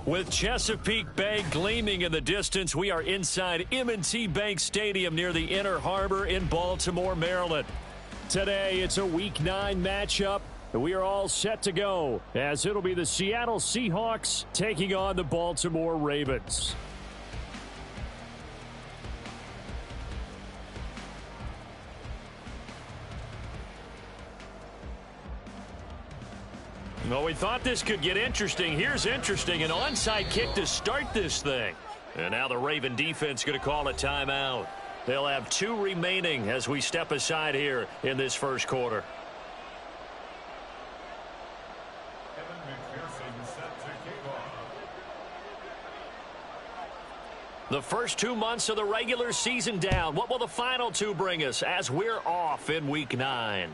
With Chesapeake Bay gleaming in the distance, we are inside M&T Bank Stadium near the Inner Harbor in Baltimore, Maryland. Today, it's a Week 9 matchup. We are all set to go, as it'll be the Seattle Seahawks taking on the Baltimore Ravens. Well, we thought this could get interesting. Here's interesting, an onside kick to start this thing. And now the Raven defense going to call a timeout. They'll have 2 remaining as we step aside here in this first quarter. The first 2 months of the regular season down. What will the final 2 bring us as we're off in Week 9?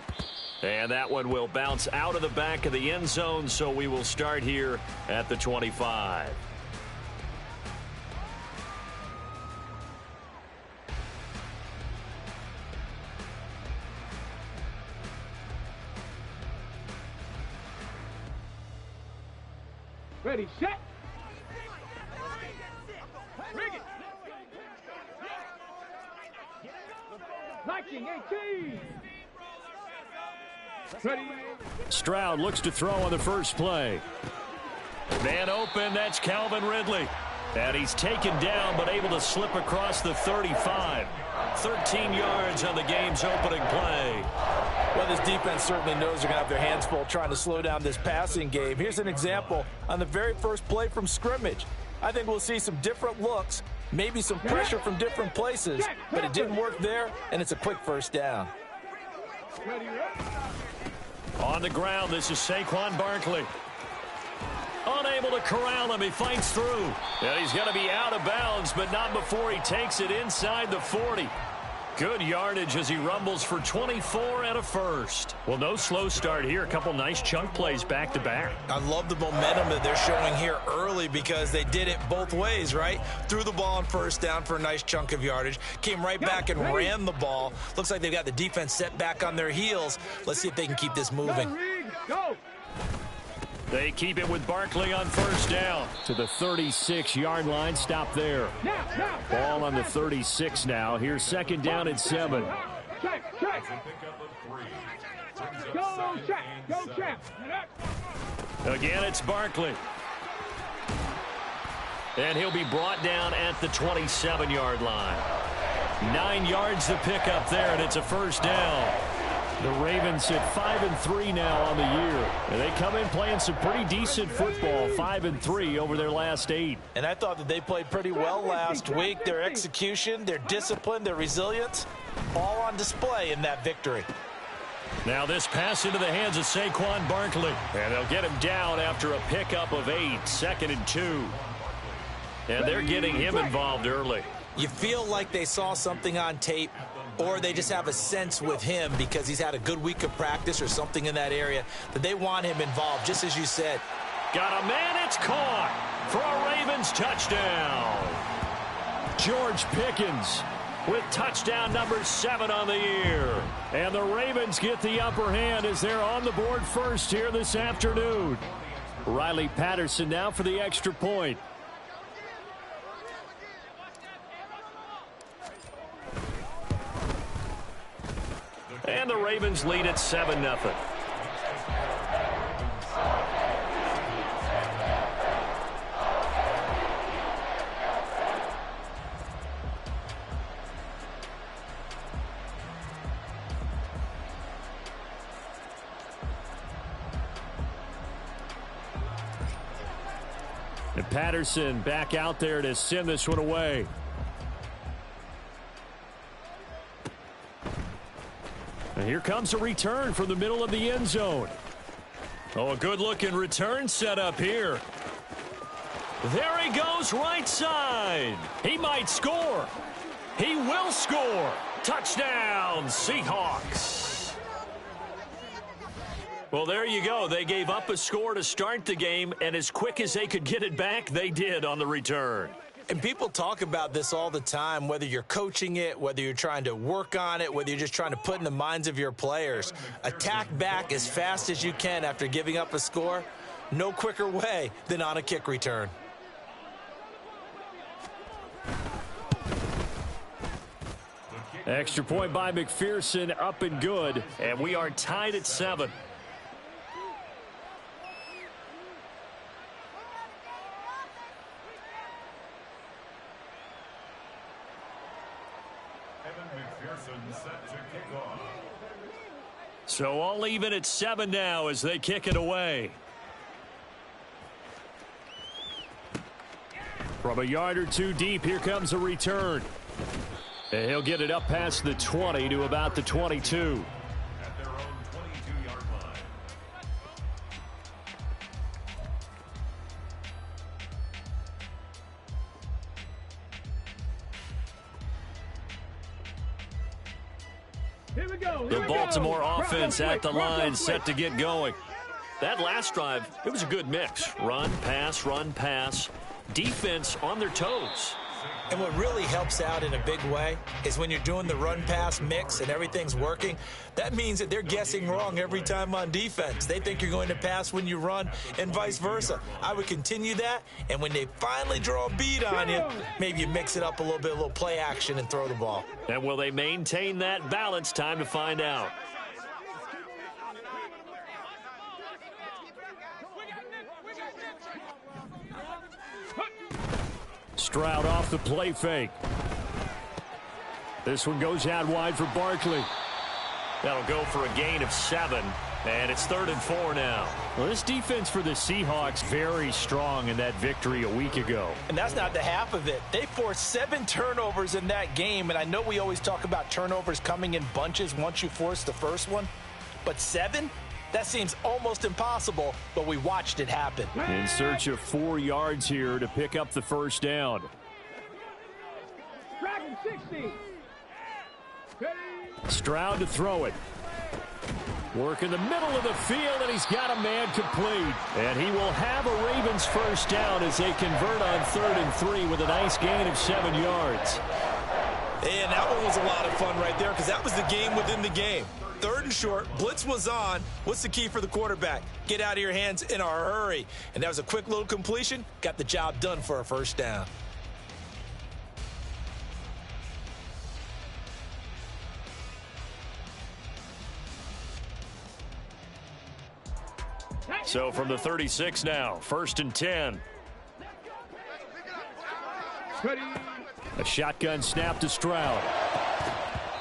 And that one will bounce out of the back of the end zone, so we will start here at the 25. Ready, set. Bring it. 1918. Ready. Stroud looks to throw on the first play. Man open, that's Calvin Ridley. And he's taken down but able to slip across the 35. 13 yards on the game's opening play. Well, this defense certainly knows they're going to have their hands full trying to slow down this passing game. Here's an example on the very first play from scrimmage. I think we'll see some different looks, maybe some pressure from different places, but it didn't work there, and it's a quick first down. On the ground, this is Saquon Barkley. Unable to corral him, he fights through. And he's going to be out of bounds, but not before he takes it inside the 40. Good yardage as he rumbles for 24 and a first. Well, no slow start here. A couple nice chunk plays back-to-back. I love the momentum that they're showing here early because they did it both ways, right? Threw the ball on first down for a nice chunk of yardage. Came right back and ran the ball. Looks like they've got the defense set back on their heels. Let's see if they can keep this moving. Go. They keep it with Barkley on first down to the 36-yard line. Stop there. Ball on the 36 now. Here's second down and 7. Check. Go, check. Again, it's Barkley. And he'll be brought down at the 27-yard line. 9 yards to pick up there, and it's a first down. The Ravens at 5-3 now on the year. And they come in playing some pretty decent football, 5-3 over their last 8. And I thought that they played pretty well last week. Their execution, their discipline, their resilience, all on display in that victory. Now this pass into the hands of Saquon Barkley. And they'll get him down after a pickup of 8, 2nd and 2. And they're getting him involved early. You feel like they saw something on tape, or they just have a sense with him because he's had a good week of practice or something in that area that they want him involved, just as you said. Got a man, it's caught for a Ravens touchdown. George Pickens with touchdown number 7 on the year. And the Ravens get the upper hand as they're on the board first here this afternoon. Riley Patterson now for the extra point. And the Ravens lead at 7-0. And Patterson back out there to send this one away. And here comes a return from the middle of the end zone. Oh, a good-looking return set up here. There he goes, right side. He might score. He will score. Touchdown, Seahawks. Well, there you go. They gave up a score to start the game, and as quick as they could get it back, they did on the return. And people talk about this all the time, whether you're coaching it, whether you're trying to work on it, whether you're just trying to put in the minds of your players. Attack back as fast as you can after giving up a score. No quicker way than on a kick return. Extra point by McPherson, up and good. And we are tied at 7. So all even at 7 now as they kick it away. From a yard or two deep, here comes a return. And he'll get it up past the 20 to about the 22. At their own 22-yard line. Here we go. The Baltimore offense at the line, set to get going. That last drive, it was a good mix. Run, pass. Defense on their toes. And what really helps out in a big way is when you're doing the run-pass mix and everything's working, that means that they're guessing wrong every time on defense. They think you're going to pass when you run and vice versa. I would continue that, and when they finally draw a beat on you, maybe you mix it up a little bit, a little play action and throw the ball. And will they maintain that balance? Time to find out. Stroud off the play fake. This one goes out wide for Barkley. That'll go for a gain of 7. And it's 3rd and 4 now. Well, this defense for the Seahawks very strong in that victory a week ago. And that's not the half of it. They forced 7 turnovers in that game. And I know we always talk about turnovers coming in bunches once you force the first one. But 7? That seems almost impossible, but we watched it happen. In search of 4 yards here to pick up the first down. Dragon 60. Stroud to throw it. Work in the middle of the field, and he's got a man complete. And he will have a Ravens first down as they convert on 3rd and 3 with a nice gain of 7 yards. And that one was a lot of fun right there because that was the game within the game. 3rd and short, blitz was on. What's the key for the quarterback? Get out of your hands in a hurry. And that was a quick little completion. Got the job done for a first down. So from the 36 now, 1st and 10. A shotgun snap to Stroud.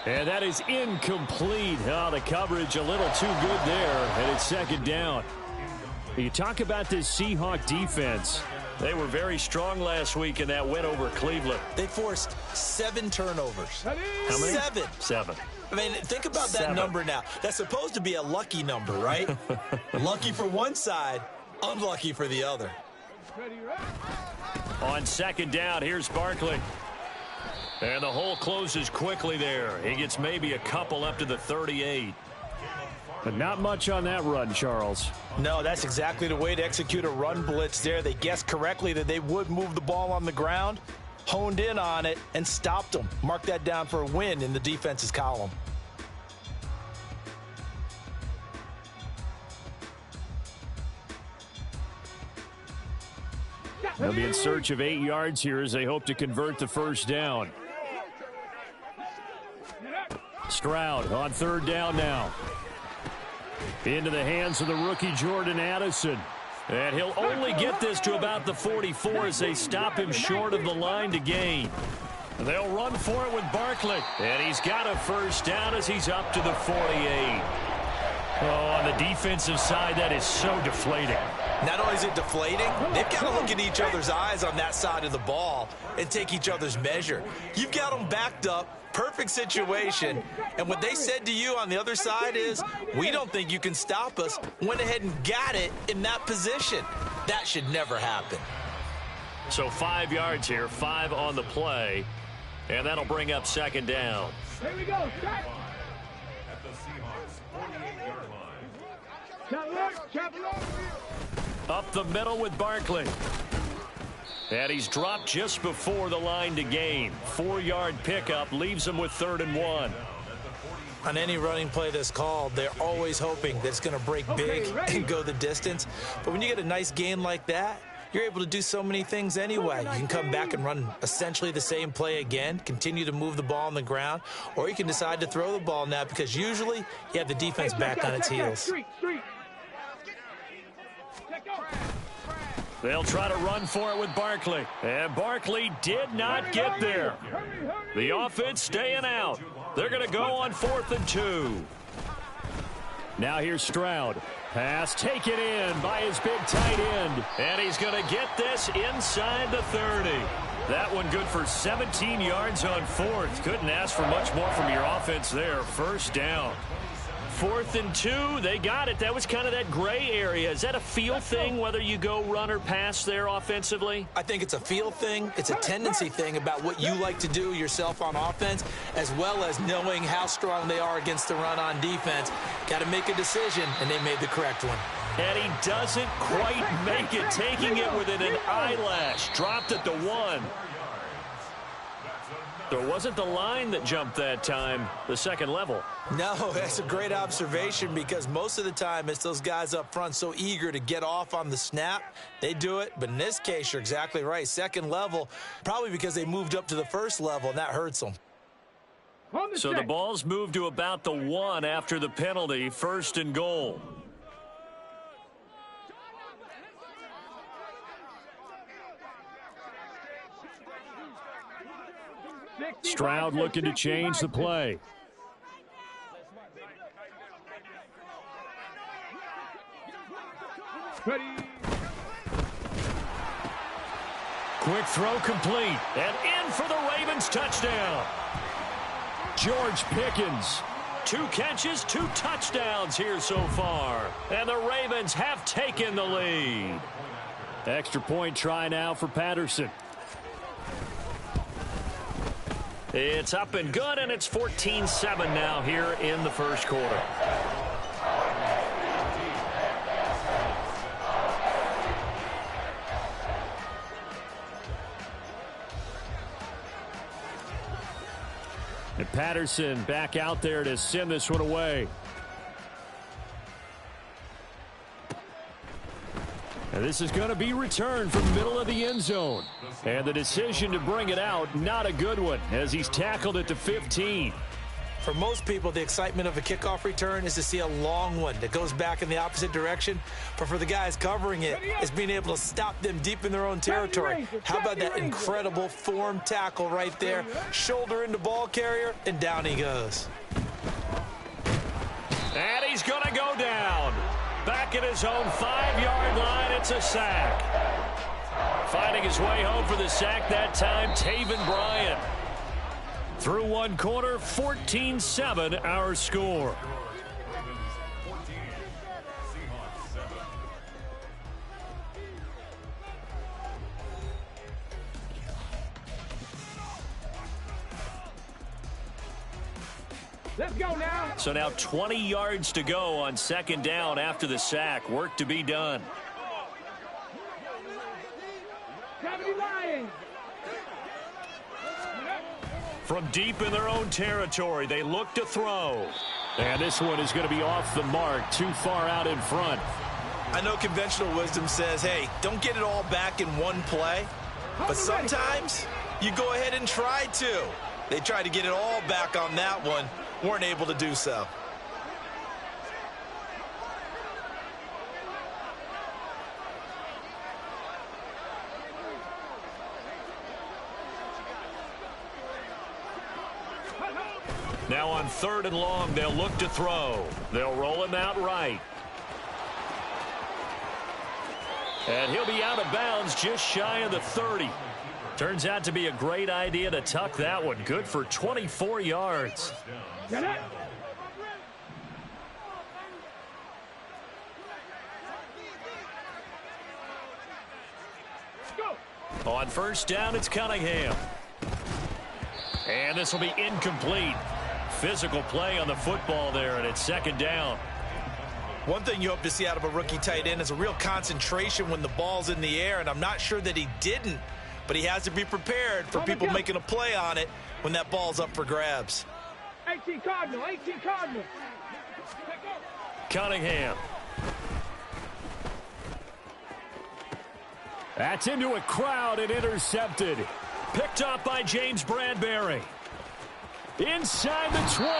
And that is incomplete. Oh, the coverage a little too good there, and it's 2nd down. You talk about this Seahawk defense. They were very strong last week in that win over Cleveland. They forced 7 turnovers. How many? 7. I mean, think about that 7. number now. That's supposed to be a lucky number, right? Lucky for one side, unlucky for the other. On 2nd down, here's Barkley. And the hole closes quickly there. He gets maybe a couple up to the 38. But not much on that run, Charles. No, that's exactly the way to execute a run blitz there. They guessed correctly that they would move the ball on the ground, honed in on it, and stopped them. Mark that down for a win in the defense's column. They'll be in search of 8 yards here as they hope to convert the first down. Stroud on 3rd down now. Into the hands of the rookie Jordan Addison. And he'll only get this to about the 44 as they stop him short of the line to gain. They'll run for it with Barkley. And he's got a first down as he's up to the 48. Oh, on the defensive side, that is so deflating. Not only is it deflating, they've got to look in each other's eyes on that side of the ball and take each other's measure. You've got them backed up, perfect situation, and what they said to you on the other side is, we don't think you can stop us. Went ahead and got it in that position. That should never happen. So 5 yards here, 5 on the play, and that'll bring up 2nd down. Here we go. At the Seahawks 48-yard line. Up the middle with Barkley. And he's dropped just before the line to gain. 4-yard pickup leaves him with 3rd and 1. On any running play that's called, they're always hoping that it's going to break big and go the distance. But when you get a nice gain like that, you're able to do so many things anyway. You can come back and run essentially the same play again, continue to move the ball on the ground, or you can decide to throw the ball now because usually you have the defense back on its heels. They'll try to run for it with Barkley. And Barkley did not get there. The offense staying out. They're going to go on 4th and 2. Now here's Stroud. Pass taken in by his big tight end. And he's going to get this inside the 30. That one good for 17 yards on 4th. Couldn't ask for much more from your offense there. First down. 4th and 2, they got it. That was kind of that gray area. Is that a feel thing, whether you go run or pass there offensively? I think it's a feel thing. It's a tendency thing about what you like to do yourself on offense, as well as knowing how strong they are against the run on defense. Got to make a decision, and they made the correct one. And he doesn't quite make it, taking it within an eyelash. Dropped at the 1. There wasn't the line that jumped that time, the second level. No, that's a great observation because most of the time it's those guys up front so eager to get off on the snap. They do it, but in this case, you're exactly right. Second level, probably because they moved up to the first level, and that hurts them. So the ball's moved to about the 1 after the penalty, 1st and goal. Stroud looking to change the play. Ready. Quick throw complete. And in for the Ravens touchdown. George Pickens. 2 catches, 2 touchdowns here so far. And the Ravens have taken the lead. Extra point try now for Patterson. It's up and good, and it's 14-7 now here in the first quarter. And Patterson back out there to send this one away. And this is going to be returned from the middle of the end zone. And the decision to bring it out, not a good one, as he's tackled it to 15. For most people, the excitement of a kickoff return is to see a long one that goes back in the opposite direction. But for the guys covering it, it's being able to stop them deep in their own territory. How about that incredible form tackle right there? Shoulder into ball carrier, and down he goes. And he's going to go down. Back at his own 5-yard line, it's a sack. Finding his way home for the sack that time, Taven Bryan. Through one quarter, 14-7 our score. Ravens 14, Seahawks 7. Let's go now. So now 20 yards to go on second down after the sack. Work to be done. 70 Lions. From deep in their own territory, they look to throw. And this one is going to be off the mark, too far out in front. I know conventional wisdom says, hey, don't get it all back in one play. But sometimes you go ahead and try to. They tried to get it all back on that one. Weren't able to do so. Now on 3rd and long, they'll look to throw. They'll roll him out right. And he'll be out of bounds just shy of the 30. Turns out to be a great idea to tuck that one. Good for 24 yards. Get it. Go. On first down, it's Cunningham. And this will be incomplete. Physical play on the football there, and it's second down. One thing you hope to see out of a rookie tight end is a real concentration when the ball's in the air, and I'm not sure that he didn't, but he has to be prepared for people making a play on it when that ball's up for grabs. 18 Cardinal, 18 Cardinal. Cunningham. That's into a crowd and intercepted. Picked off by James Bradbury. Inside the 20.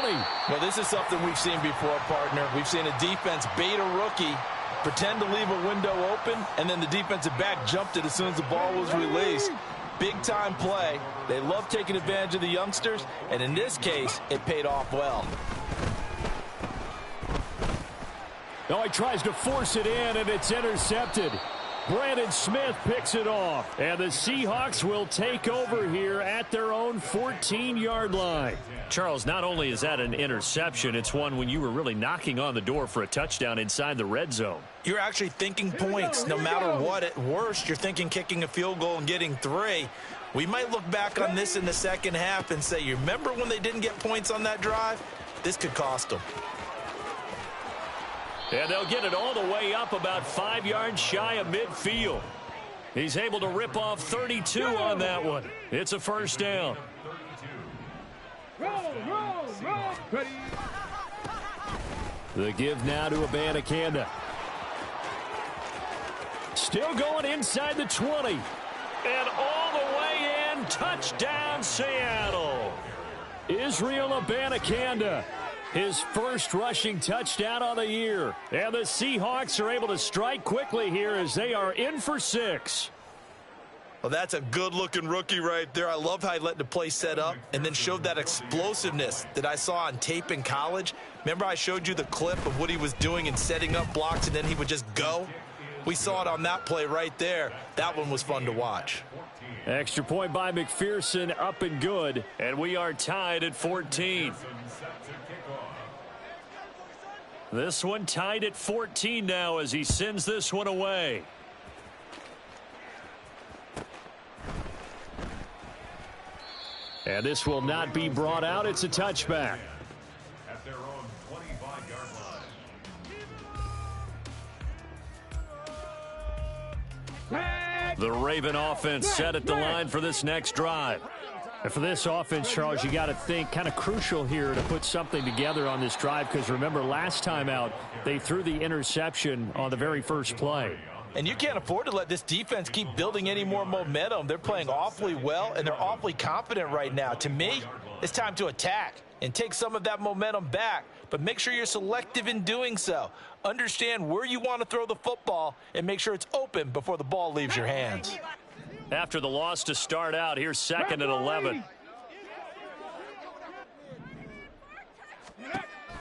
Well, this is something we've seen before, partner. We've seen a defense bait a rookie, pretend to leave a window open, and then the defensive back jumped it as soon as the ball was released. Big-time play. They love taking advantage of the youngsters, and in this case, it paid off well. Now he tries to force it in, and it's intercepted. Brandon Smith picks it off, and the Seahawks will take over here at their own 14-yard line. Charles, not only is that an interception, it's one when you were really knocking on the door for a touchdown inside the red zone. You're actually thinking points no matter what. At worst, you're thinking kicking a field goal and getting 3. We might look back on this in the second half and say, you remember when they didn't get points on that drive? This could cost them. And they'll get it all the way up about 5 yards shy of midfield. He's able to rip off 32 on that one. It's a first down. Roll, roll, roll. Ready. The give now to Abanikanda. Still going inside the 20. And all the way in. Touchdown, Seattle. Israel Abanikanda. His first rushing touchdown on the year. And the Seahawks are able to strike quickly here as they are in for 6. Well, that's a good-looking rookie right there. I love how he let the play set up and then showed that explosiveness that I saw on tape in college. Remember I showed you the clip of what he was doing and setting up blocks, and then he would just go? We saw it on that play right there. That one was fun to watch. Extra point by McPherson, up and good. And we are tied at 14. This one tied at 14 now as he sends this one away. And this will not be brought out. It's a touchback. At their own 25-yard line. The Raven offense set at the line for this next drive. And for this offense, Charles, you got to think kind of crucial here to put something together on this drive, because remember last time out they threw the interception on the very first play. And you can't afford to let this defense keep building any more momentum. They're playing awfully well, and they're awfully confident right now. To me, it's time to attack and take some of that momentum back, but make sure you're selective in doing so. Understand where you want to throw the football and make sure it's open before the ball leaves your hands. After the loss to start out, here's 2nd and 11.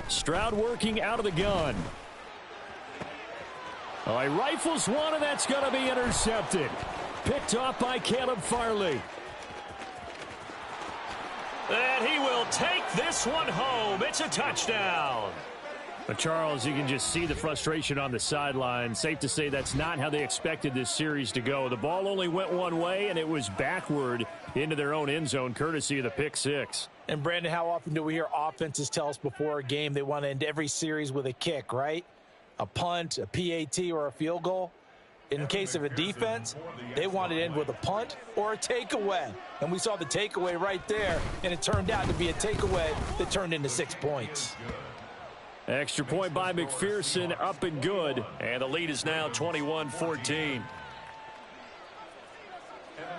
Stroud working out of the gun. Oh, he rifles one, and that's going to be intercepted. Picked off by Caleb Farley. And he will take this one home. It's a touchdown. But Charles, you can just see the frustration on the sideline. Safe to say that's not how they expected this series to go. The ball only went one way, and it was backward into their own end zone, courtesy of the pick 6. And, Brandon, how often do we hear offenses tell us before a game they want to end every series with a kick, right? A punt, a PAT, or a field goal? In case of a defense, they want to end with a punt or a takeaway. And we saw the takeaway right there, and it turned out to be a takeaway that turned into 6 points. Extra point by McPherson, up and good. And the lead is now 21-14.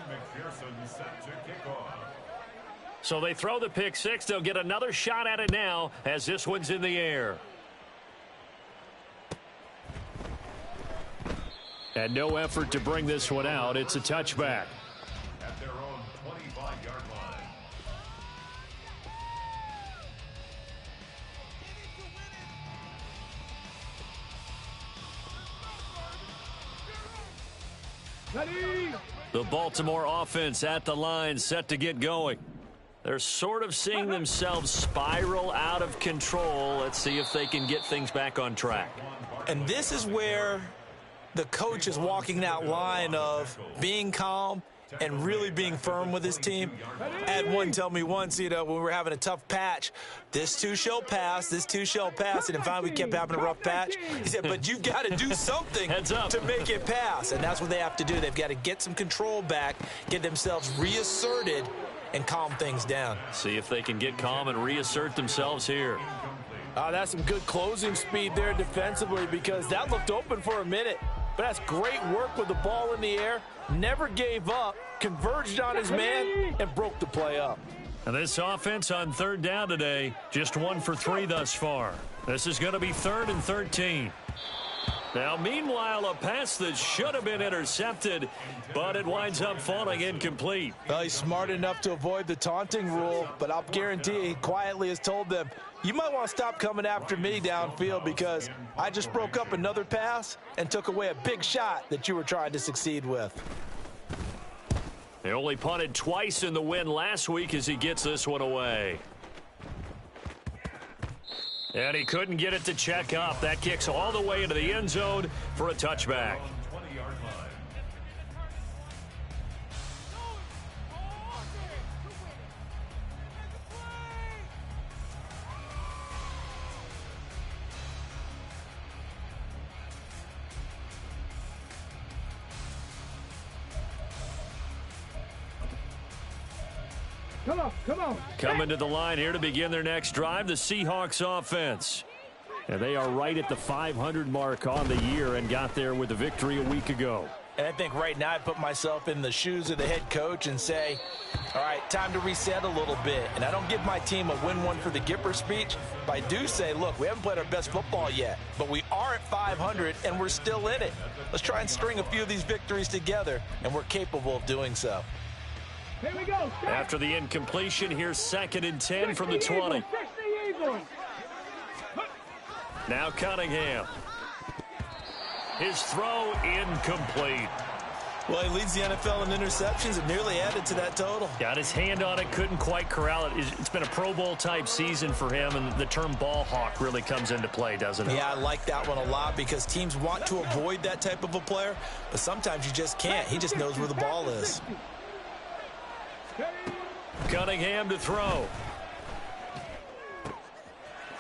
McPherson set to kick off. So they throw the pick 6. They'll get another shot at it now as this one's in the air. And no effort to bring this one out. It's a touchback. At their own 25-yard line. Ready. The Baltimore offense at the line, set to get going. They're sort of seeing themselves spiral out of control. Let's see if they can get things back on track. And this is where the coach is walking that line of being calm and really being firm with his team. I had one tell me once, when we were having a tough patch, this too shall pass, this too shall pass, and finally we kept having a rough patch. He said, but you've got to do something to make it pass, and that's what they have to do. They've got to get some control back, get themselves reasserted, and calm things down. See if they can get calm and reassert themselves here. That's some good closing speed there defensively, because that looked open for a minute. but that's great work with the ball in the air. Never gave up, converged on his man, and broke the play up. And this offense on third down today, just 1 for 3 thus far. This is going to be 3rd and 13. Now, meanwhile, a pass that should have been intercepted, but it winds up falling incomplete. Well, he's smart enough to avoid the taunting rule, but I'll guarantee he quietly has told them, you might want to stop coming after me downfield because I just broke up another pass and took away a big shot that you were trying to succeed with. They only punted twice in the win last week as he gets this one away. And he couldn't get it to check up. That kicks all the way into the end zone for a touchback. Come on. Coming to the line here to begin their next drive, the Seahawks offense. And they are right at the 500 mark on the year and got there with a victory a week ago. And I think right now I put myself in the shoes of the head coach and say, all right, time to reset a little bit. And I don't give my team a win one for the Gipper speech, but I do say, look, we haven't played our best football yet, but we are at 500 and we're still in it. Let's try and string a few of these victories together, and we're capable of doing so. Here we go. After the incompletion, here's 2nd and 10 from the 20. Now Cunningham. His throw incomplete. Well, he leads the NFL in interceptions and nearly added to that total. Got his hand on it, couldn't quite corral it. It's been a Pro Bowl type season for him, and the term ball hawk really comes into play, doesn't it? Yeah, I like that one a lot because teams want to avoid that type of a player, but sometimes you just can't. He just knows where the ball is. Cunningham to throw.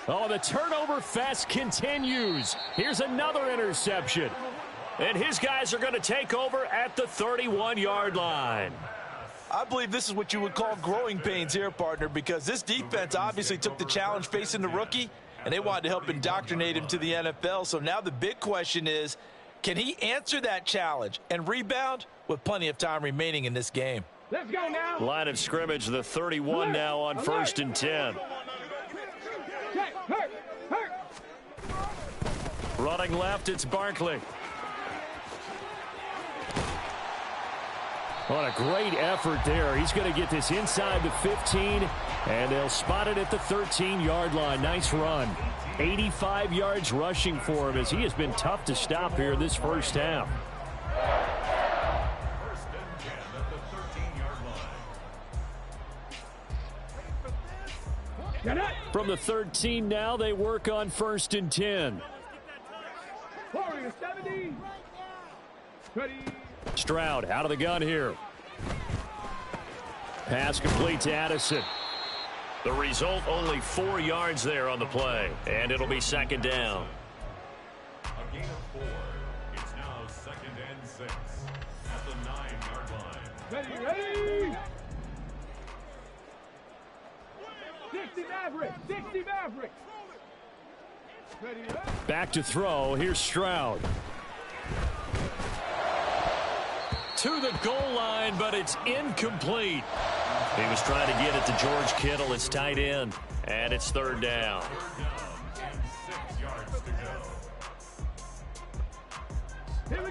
Oh, the turnover fest continues. Here's another interception. And his guys are going to take over at the 31-yard line. I believe this is what you would call growing pains here, partner, because this defense obviously took the challenge facing the rookie, and they wanted to help indoctrinate him to the NFL. So now the big question is, can he answer that challenge and rebound with plenty of time remaining in this game? Let's go now. Line of scrimmage, the 31 now on 1st and 10. Hurt. Running left, it's Barkley. What a great effort there. He's going to get this inside the 15, and they'll spot it at the 13-yard line. Nice run. 85 yards rushing for him as he has been tough to stop here this first half. From the 13 now, they work on 1st and 10. Stroud out of the gun here. Pass complete to Addison. The result, only 4 yards there on the play, and it'll be 2nd down. A gain of 4. It's now 2nd and 6 at the 9-yard line. Ready. 60 Maverick. Back to throw. Here's Stroud. To the goal line, but it's incomplete. He was trying to get it to George Kittle. It's tight end, and it's 3rd down. 6 yards to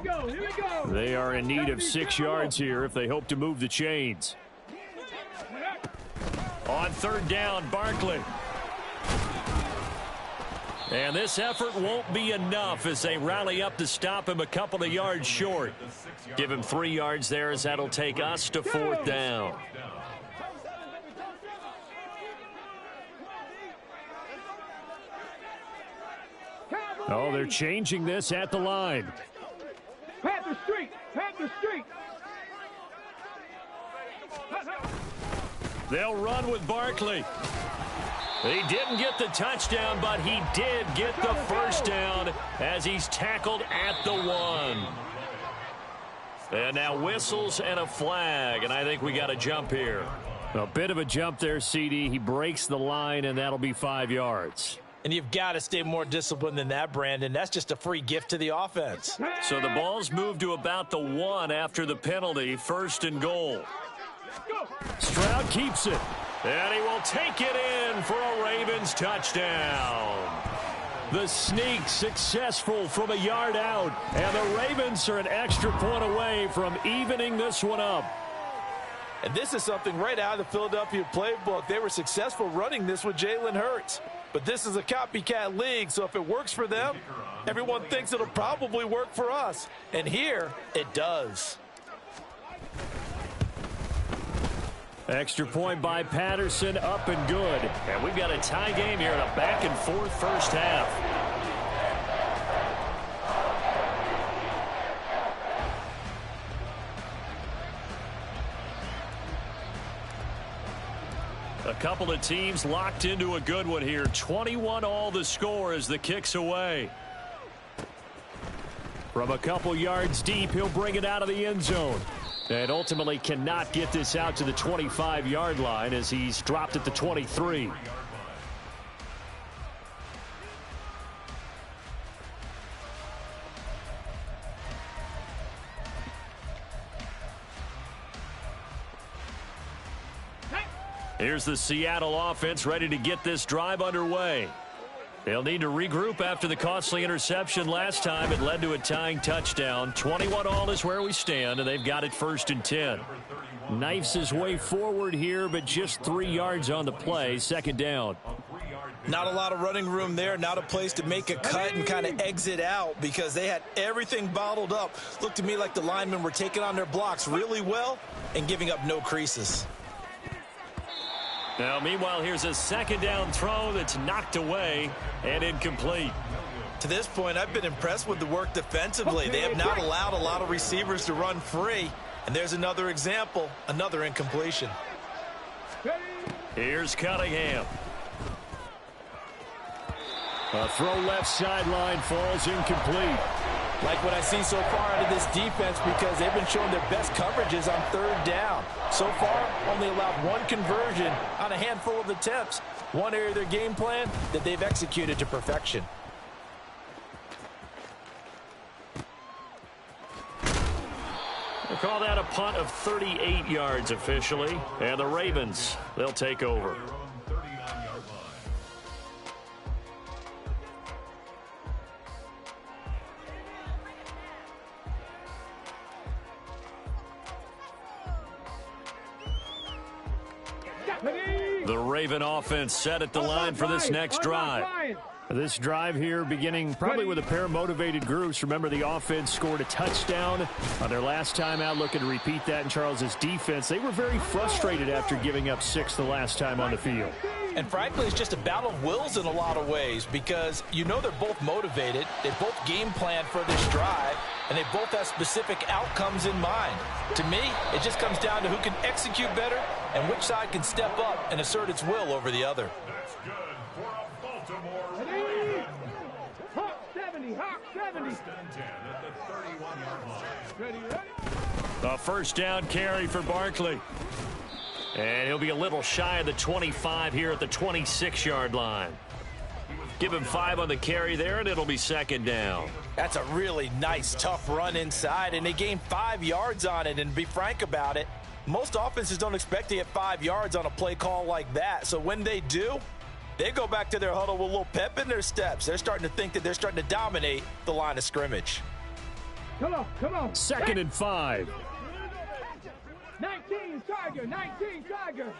go. Here we go. They are in need of 6 yards here if they hope to move the chains. On 3rd down, Barkley. And this effort won't be enough as they rally up to stop him a couple of yards short. Give him 3 yards there as that'll take us to 4th down. Oh, they're changing this at the line. Panther Street. They'll run with Barkley. He didn't get the touchdown, but he did get the first down as he's tackled at the 1. And now whistles and a flag, and I think we got a jump here. A bit of a jump there, CD. He breaks the line, and that'll be 5 yards. And you've got to stay more disciplined than that, Brandon. That's just a free gift to the offense. So the ball's moved to about the 1 after the penalty, 1st and goal. Stroud keeps it, and he will take it in for a Ravens touchdown. The sneak successful from a yard out, and the Ravens are an extra point away from evening this one up. And this is something right out of the Philadelphia playbook. They were successful running this with Jalen Hurts. But this is a copycat league, so if it works for them, everyone thinks it'll probably work for us. And here, it does. Extra point by Patterson, up and good. And we've got a tie game here in a back-and-forth first half. A couple of teams locked into a good one here. 21-all the score as the kick's away. From a couple yards deep, he'll bring it out of the end zone. And ultimately cannot get this out to the 25-yard line as he's dropped at the 23. Here's the Seattle offense ready to get this drive underway. They'll need to regroup after the costly interception last time. It led to a tying touchdown. 21-all is where we stand, and they've got it 1st and 10. Knifes his way forward here, but just 3 yards on the play. 2nd down. Not a lot of running room there. Not a place to make a cut and kind of exit out because they had everything bottled up. Looked to me like the linemen were taking on their blocks really well and giving up no creases. Now, meanwhile, here's a 2nd down throw that's knocked away and incomplete. To this point, I've been impressed with the work defensively. They have not allowed a lot of receivers to run free. And there's another example, another incompletion. Here's Cunningham. A throw left sideline falls incomplete. Like what I see so far out of this defense because they've been showing their best coverages on 3rd down. So far, only allowed 1 conversion on a handful of attempts. One area of their game plan that they've executed to perfection. We'll call that a punt of 38 yards officially. And the Ravens, they'll take over. The Raven offense set at the line for this next drive. This drive here beginning probably with a pair of motivated groups. Remember, the offense scored a touchdown on their last time out, looking to repeat that in Charles's defense. They were very frustrated after giving up 6 the last time on the field. And frankly, it's just a battle of wills in a lot of ways because you know they're both motivated. They both game plan for this drive, and they both have specific outcomes in mind. To me, it just comes down to who can execute better and which side can step up and assert its will over the other. That's good for a Baltimore. Hawk 70, Hawk 70. 1st and 10 at the 31-yard line. Ready. A 1st down carry for Barkley. And he'll be a little shy of the 25 here at the 26-yard line. Give him 5 on the carry there, and it'll be 2nd down. That's a really nice, tough run inside, and they gained 5 yards on it. And to be frank about it, most offenses don't expect to get 5 yards on a play call like that. So when they do, they go back to their huddle with a little pep in their steps. They're starting to think that they're starting to dominate the line of scrimmage. Come on, come on. 2nd and 5. 19 Tiger, 19 Tiger.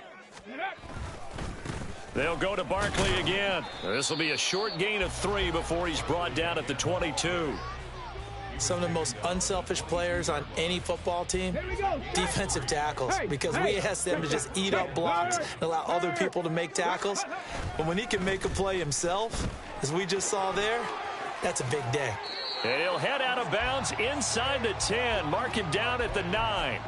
They'll go to Barkley again. This will be a short gain of 3 before he's brought down at the 22. Some of the most unselfish players on any football team, defensive tackles, because we ask them to just eat up blocks and allow other people to make tackles. But when he can make a play himself, as we just saw there, that's a big day. And he'll head out of bounds inside the 10. Mark him down at the 9.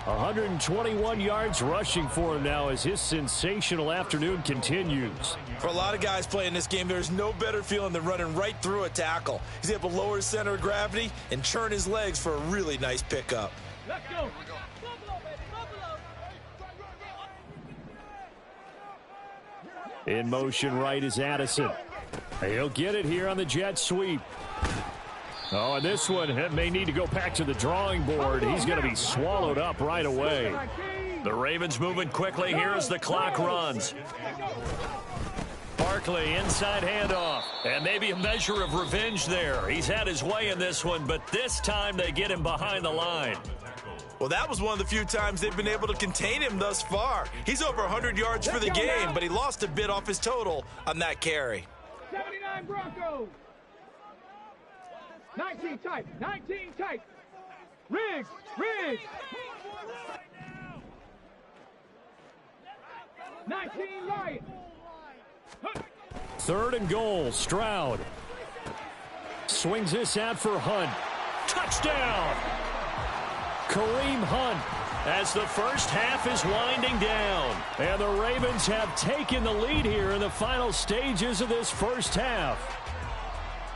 121 yards rushing for him now as his sensational afternoon continues. For a lot of guys playing this game, there's no better feeling than running right through a tackle. He's able to lower his center of gravity and churn his legs for a really nice pickup. Let's go. In motion right is Addison. He'll get it here on the jet sweep. Oh, and this one may need to go back to the drawing board. He's going to be swallowed up right away. The Ravens moving quickly here as the clock runs. Barkley, inside handoff. And maybe a measure of revenge there. He's had his way in this one, but this time they get him behind the line. Well, that was one of the few times they've been able to contain him thus far. He's over 100 yards for the game, but he lost a bit off his total on that carry. 79 Broncos. 19 tight. 19 tight. Riggs. Riggs. 19 right. 3rd and goal. Stroud. Swings this out for Hunt. Touchdown. Kareem Hunt as the first half is winding down. And the Ravens have taken the lead here in the final stages of this first half.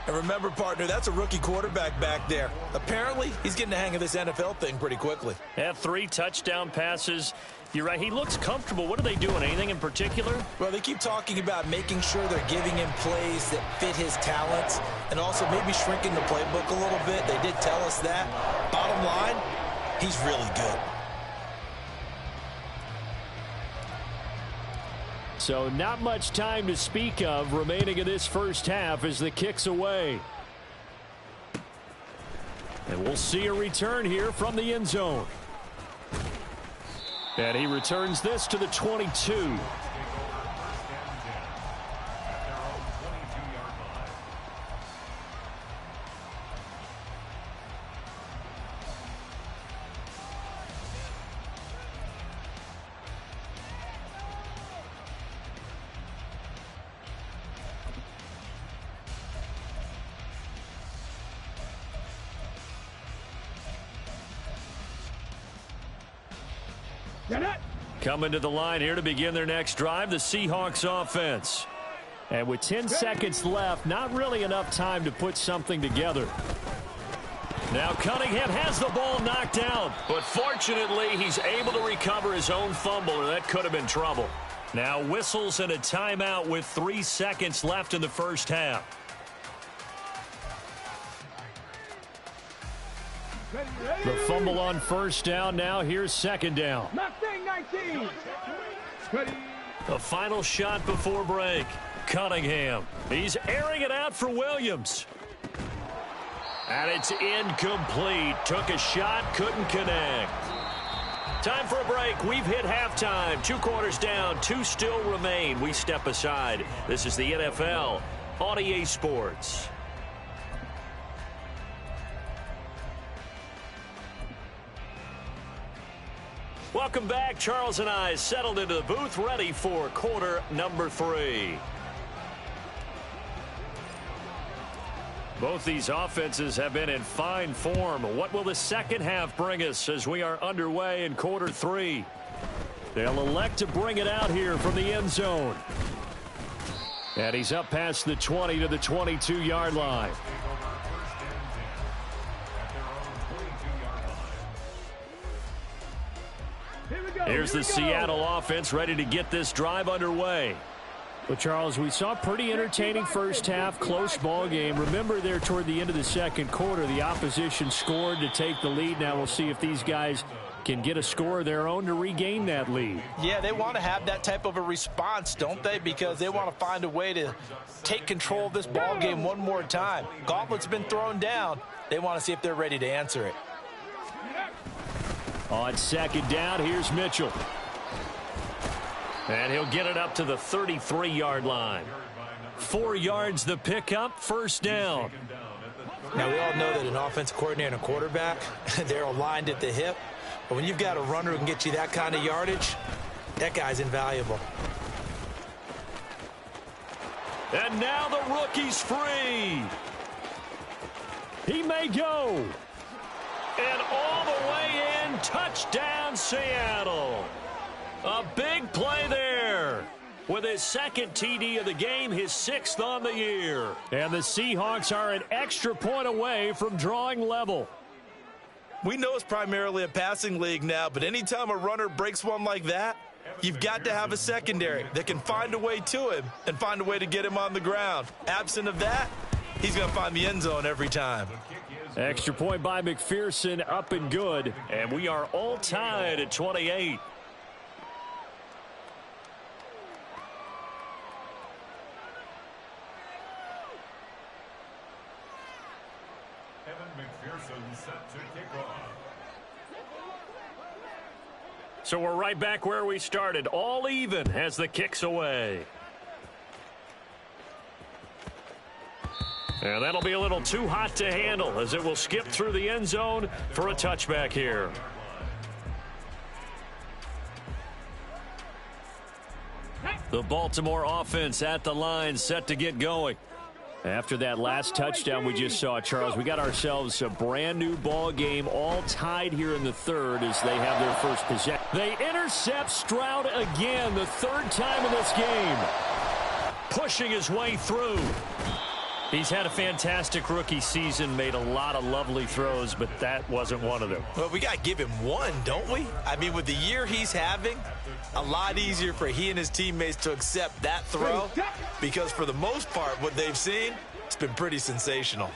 And remember, partner, that's a rookie quarterback back there. Apparently, he's getting the hang of this NFL thing pretty quickly. Had 3 touchdown passes. You're right. He looks comfortable. What are they doing? Anything in particular? Well, they keep talking about making sure they're giving him plays that fit his talents and also maybe shrinking the playbook a little bit. They did tell us that. Bottom line, he's really good. So not much time to speak of remaining in this first half as the kick's away. And we'll see a return here from the end zone. And he returns this to the 22. Coming to the line here to begin their next drive, the Seahawks offense. And with 10 seconds left, not really enough time to put something together. Now Cunningham has the ball knocked out, but fortunately he's able to recover his own fumble, or that could have been trouble. Now whistles and a timeout with 3 seconds left in the first half. The fumble on first down. Now here's second down. 19. The final shot before break. Cunningham. He's airing it out for Williams. And it's incomplete. Took a shot, couldn't connect. Time for a break. We've hit halftime. 2 quarters down, 2 still remain. We step aside. This is the NFL on EA Sports. Welcome back. Charles and I settled into the booth, ready for quarter number 3. Both these offenses have been in fine form. What will the second half bring us as we are underway in quarter 3? They'll elect to bring it out here from the end zone. And he's up past the 20 to the 22-yard line. Here's the Seattle offense ready to get this drive underway. Well, Charles, we saw a pretty entertaining first half, close ball game. Remember there toward the end of the second quarter, the opposition scored to take the lead. Now we'll see if these guys can get a score of their own to regain that lead. Yeah, they want to have that type of a response, don't they? Because they want to find a way to take control of this ball game one more time. Gauntlet's been thrown down. They want to see if they're ready to answer it. On second down, here's Mitchell. And he'll get it up to the 33-yard line. 4 yards the pickup, first down. Now, we all know that an offensive coordinator and a quarterback, they're aligned at the hip. But when you've got a runner who can get you that kind of yardage, that guy's invaluable. And now the rookie's free. He may go. And all the way in, touchdown Seattle. A big play there. With his second TD of the game, his 6th on the year. And the Seahawks are an extra point away from drawing level. We know it's primarily a passing league now, but anytime a runner breaks one like that, you've got to have a secondary that can find a way to him and find a way to get him on the ground. Absent of that, he's going to find the end zone every time. Extra point by McPherson, up and good. And we are all tied at 28. So we're right back where we started, all even as the kick's away. And that'll be a little too hot to handle as it will skip through the end zone for a touchback here. The Baltimore offense at the line, set to get going. After that last touchdown we just saw, Charles, we got ourselves a brand new ball game, all tied here in the third as they have their first possession. They intercept Stroud again, the third time in this game. Pushing his way through. He's had a fantastic rookie season, made a lot of lovely throws, but that wasn't one of them. Well, we got to give him one, don't we? I mean, with the year he's having, a lot easier for he and his teammates to accept that throw because for the most part, what they've seen, it's been pretty sensational.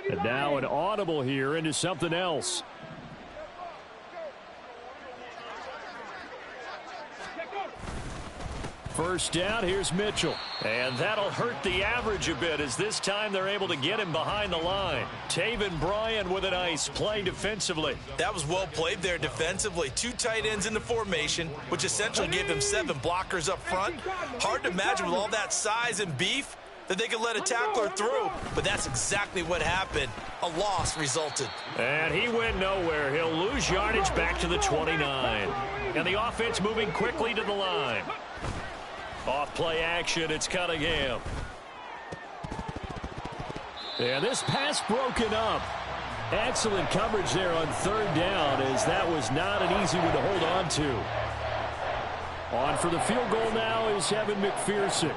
And now an audible here into something else. First down, here's Mitchell. And that'll hurt the average a bit as this time they're able to get him behind the line. Taven Bryan with a nice play defensively. That was well played there defensively. Two tight ends in the formation, which essentially gave him 7 blockers up front. Hard to imagine with all that size and beef that they could let a tackler through, but that's exactly what happened. A loss resulted. And he went nowhere. He'll lose yardage back to the 29. And the offense moving quickly to the line. Off play action, it's Cunningham. And this pass broken up. Excellent coverage there on third down as that was not an easy one to hold on to. On for the field goal now is Evan McPherson.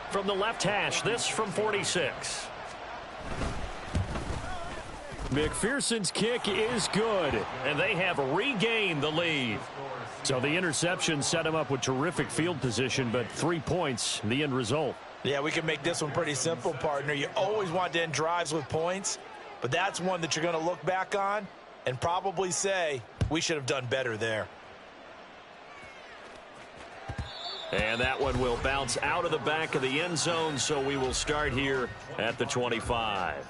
From the left hash, this from 46. McPherson's kick is good, and they have regained the lead. So the interception set him up with terrific field position, but 3 points, the end result. Yeah, we can make this one pretty simple, partner. You always want to end drives with points, but that's one that you're going to look back on and probably say, we should have done better there. And that one will bounce out of the back of the end zone, so we will start here at the 25.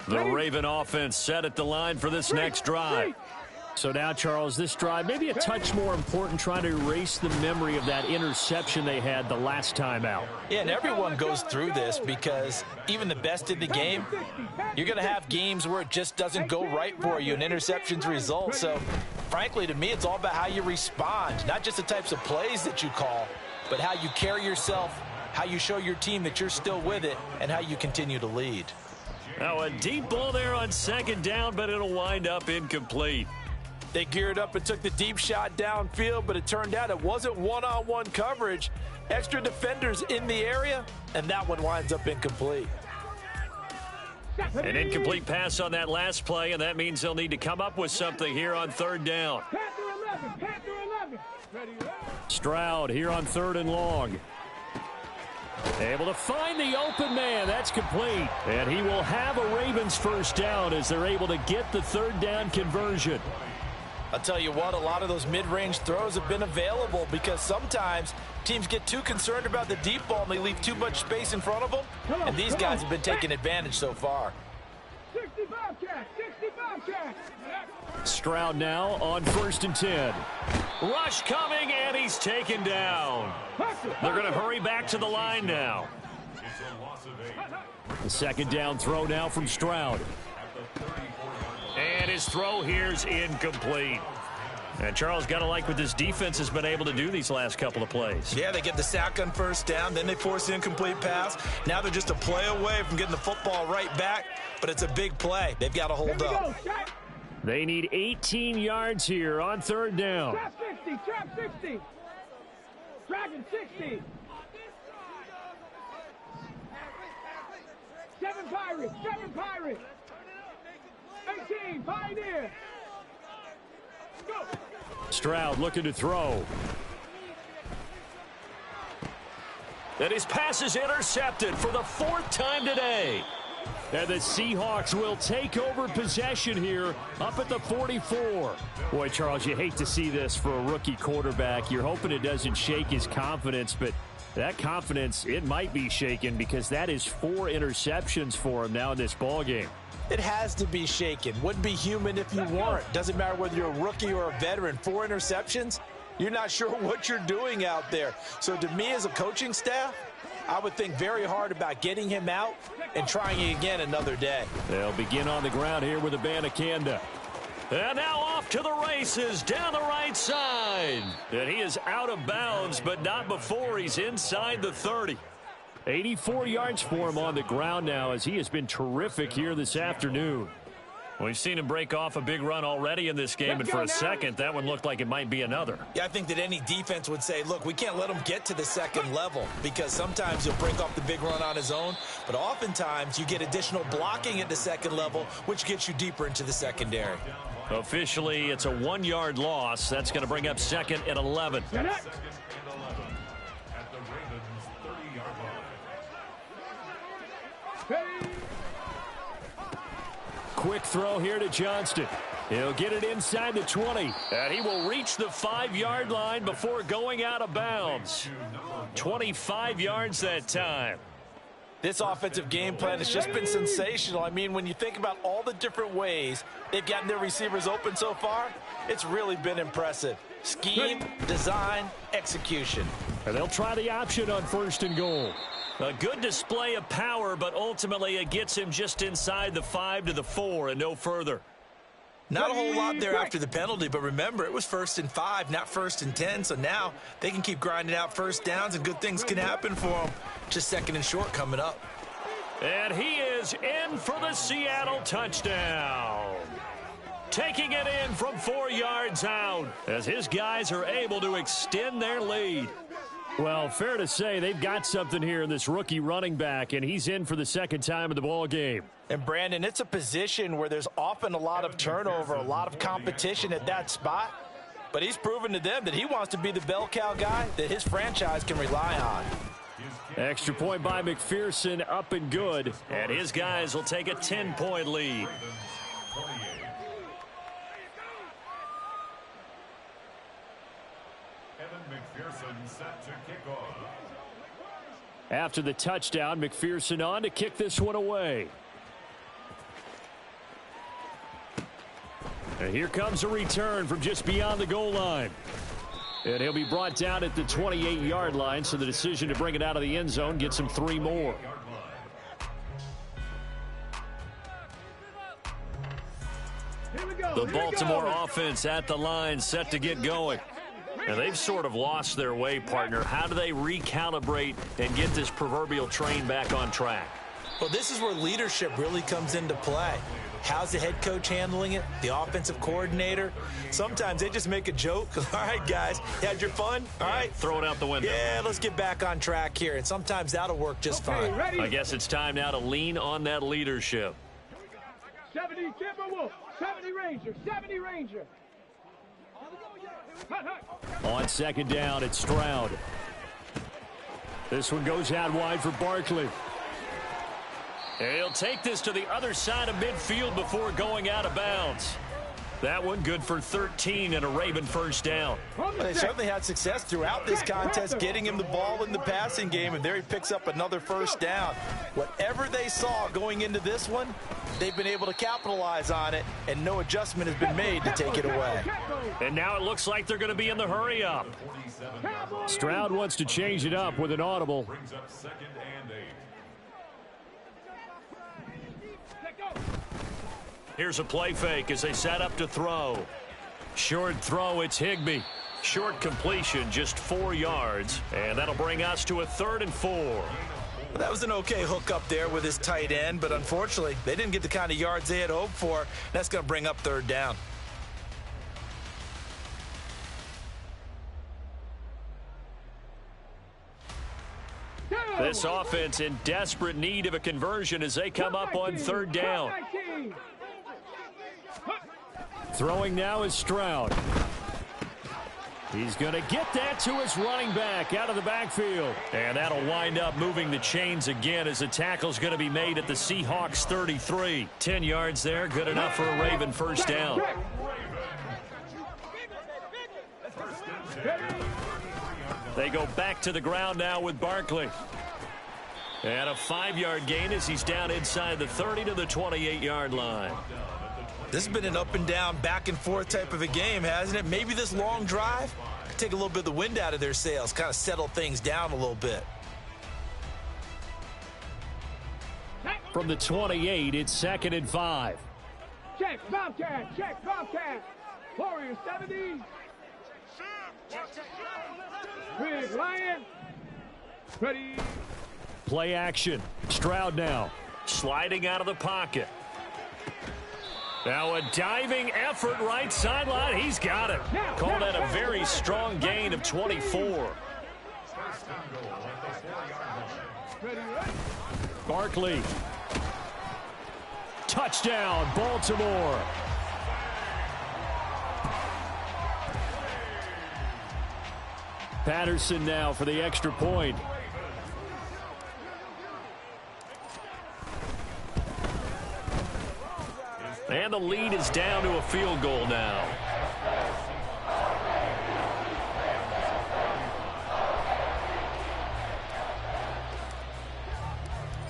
The Raven offense set at the line for this next drive. So now, Charles, this drive maybe a touch more important, trying to erase the memory of that interception they had the last time out. Yeah, and everyone goes through this because even the best in the game, you're going to have games where it just doesn't go right for you and interceptions result. So, frankly, to me, it's all about how you respond, not just the types of plays that you call, but how you carry yourself, how you show your team that you're still with it, and how you continue to lead. Now a deep ball there on second down, but it'll wind up incomplete. They geared up and took the deep shot downfield, but it turned out it wasn't one-on-one coverage. Extra defenders in the area, and that one winds up incomplete. An incomplete pass on that last play, and that means they'll need to come up with something here on third down. Stroud here on third and long. Able to find the open man. That's complete. And he will have a Ravens first down as they're able to get the third down conversion. I'll tell you what, a lot of those mid-range throws have been available because sometimes teams get too concerned about the deep ball and they leave too much space in front of them. And these guys have been taking advantage so far. 65 catch. Stroud now on 1st and 10. Rush coming, and he's taken down. They're going to hurry back to the line now. The second down throw now from Stroud. And his throw here's incomplete. And Charles, got to like what this defense has been able to do these last couple of plays. Yeah, they get the sack on first down, then they force the incomplete pass. Now they're just a play away from getting the football right back, but it's a big play. They've got to hold up. They need 18 yards here on third down. Trap 60. Dragon 60. 7 Pirates. 18, Pioneer. Go. Stroud looking to throw. And his pass is intercepted for the 4th time today. And the Seahawks will take over possession here up at the 44. Boy, Charles, you hate to see this for a rookie quarterback. You're hoping it doesn't shake his confidence, but that confidence, it might be shaken because that is 4 interceptions for him now in this ballgame. It has to be shaken. Wouldn't be human if you weren't. Doesn't matter whether you're a rookie or a veteran. 4 interceptions, you're not sure what you're doing out there. So to me as a coaching staff, I would think very hard about getting him out and trying again another day. They'll begin on the ground here with Abanikanda. And now off to the races down the right side. And he is out of bounds, but not before he's inside the 30. 84 yards for him on the ground now as he has been terrific here this afternoon. We've seen him break off a big run already in this game, but for a second, that one looked like it might be another. Yeah, I think that any defense would say, look, we can't let him get to the second level because sometimes he'll break off the big run on his own, but oftentimes you get additional blocking at the second level, which gets you deeper into the secondary. Officially, it's a 1-yard loss. That's going to bring up 2nd and 11. Quick throw here to Johnston. He'll get it inside the 20. And he will reach the 5-yard line before going out of bounds. 25 yards that time. This offensive game plan has just been sensational. I mean, when you think about all the different ways they've gotten their receivers open so far, it's really been impressive. Scheme, design, execution. And they'll try the option on 1st and goal. A good display of power, but ultimately it gets him just inside the 5 to the 4 and no further. Not a whole lot there after the penalty, but remember, it was 1st and 5, not 1st and 10, so now they can keep grinding out first downs and good things can happen for them. Just 2nd and short coming up. And he is in for the Seattle touchdown. Taking it in from 4 yards out as his guys are able to extend their lead. Well, fair to say they've got something here in this rookie running back, and he's in for the 2nd time of the ball game. And, Brandon, it's a position where there's often a lot of turnover, a lot of competition at that spot. But he's proven to them that he wants to be the bell cow guy that his franchise can rely on. Extra point by McPherson, up and good. And his guys will take a 10-point lead. After the touchdown, McPherson on to kick this one away. And here comes a return from just beyond the goal line. And he'll be brought down at the 28-yard line, so the decision to bring it out of the end zone gets him 3 more. The Baltimore offense at the line, set to get going. And they've sort of lost their way, partner. How do they recalibrate and get this proverbial train back on track? Well, this is where leadership really comes into play. How's the head coach handling it? The offensive coordinator? Sometimes they just make a joke. All right, guys, you had your fun? All right. Throw it out the window. Yeah, let's get back on track here. And sometimes that'll work just fine. Ready? I guess it's time now to lean on that leadership. 70 Timberwolf, 70 Ranger, 70 Ranger. On 2nd down, it's Stroud. This one goes out wide for Barkley. And he'll take this to the other side of midfield before going out of bounds. That one good for 13 and a Raven 1st down. They certainly had success throughout this contest getting him the ball in the passing game, and there he picks up another 1st down. Whatever they saw going into this one, they've been able to capitalize on it, and no adjustment has been made to take it away. And now it looks like they're going to be in the hurry up. Stroud wants to change it up with an audible. Brings up 2nd and 8. Here's a play fake as they set up to throw. Short throw, it's Higbee. Short completion, just 4 yards. And that'll bring us to a 3rd and 4. Well, that was an okay hook up there with his tight end, but unfortunately, they didn't get the kind of yards they had hoped for. That's going to bring up 3rd down. This offense in desperate need of a conversion as they come up on 3rd down. Throwing now is Stroud. He's going to get that to his running back out of the backfield. And that'll wind up moving the chains again as the tackle's going to be made at the Seahawks 33. 10 yards there, good enough for a Raven first down. They go back to the ground now with Barkley. And a 5-yard gain as he's down inside the 30 to the 28-yard line. This has been an up and down, back and forth type of a game, hasn't it? Maybe this long drive could take a little bit of the wind out of their sails, kind of settle things down a little bit. From the 28, it's 2nd and 5. Check, Bobcat, check, Bobcat. Warriors 70. Big Lion. Ready. Play action. Stroud now. Sliding out of the pocket. Now a diving effort right sideline. He's got it. Called that a very strong gain of 24. Barkley. Touchdown, Baltimore. Patterson now for the extra point. And the lead is down to a field goal now.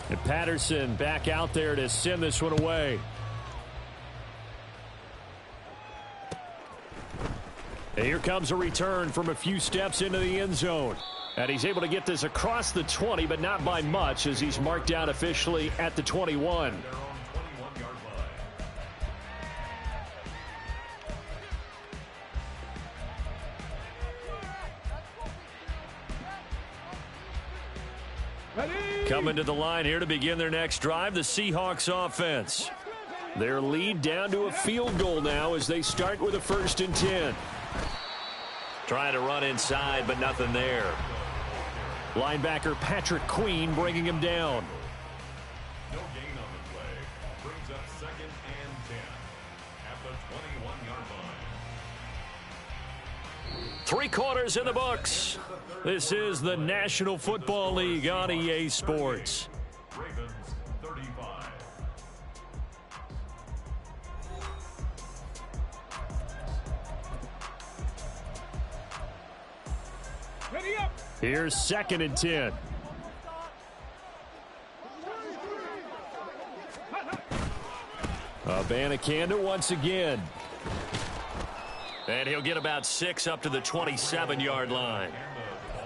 And Patterson back out there to send this one away. And here comes a return from a few steps into the end zone. And he's able to get this across the 20, but not by much as he's marked down officially at the 21. Coming to the line here to begin their next drive, the Seahawks offense. Their lead down to a field goal now as they start with a 1st and 10. Trying to run inside, but nothing there. Linebacker Patrick Queen bringing him down. No gain on the play. Brings up 2nd and 10 at the 21-yard line. 3 quarters in the books. This is the National Football League on EA Sports. Ravens 35. Ready up. Here's 2nd and 10. Abanikanda once again. And he'll get about 6 up to the 27-yard line.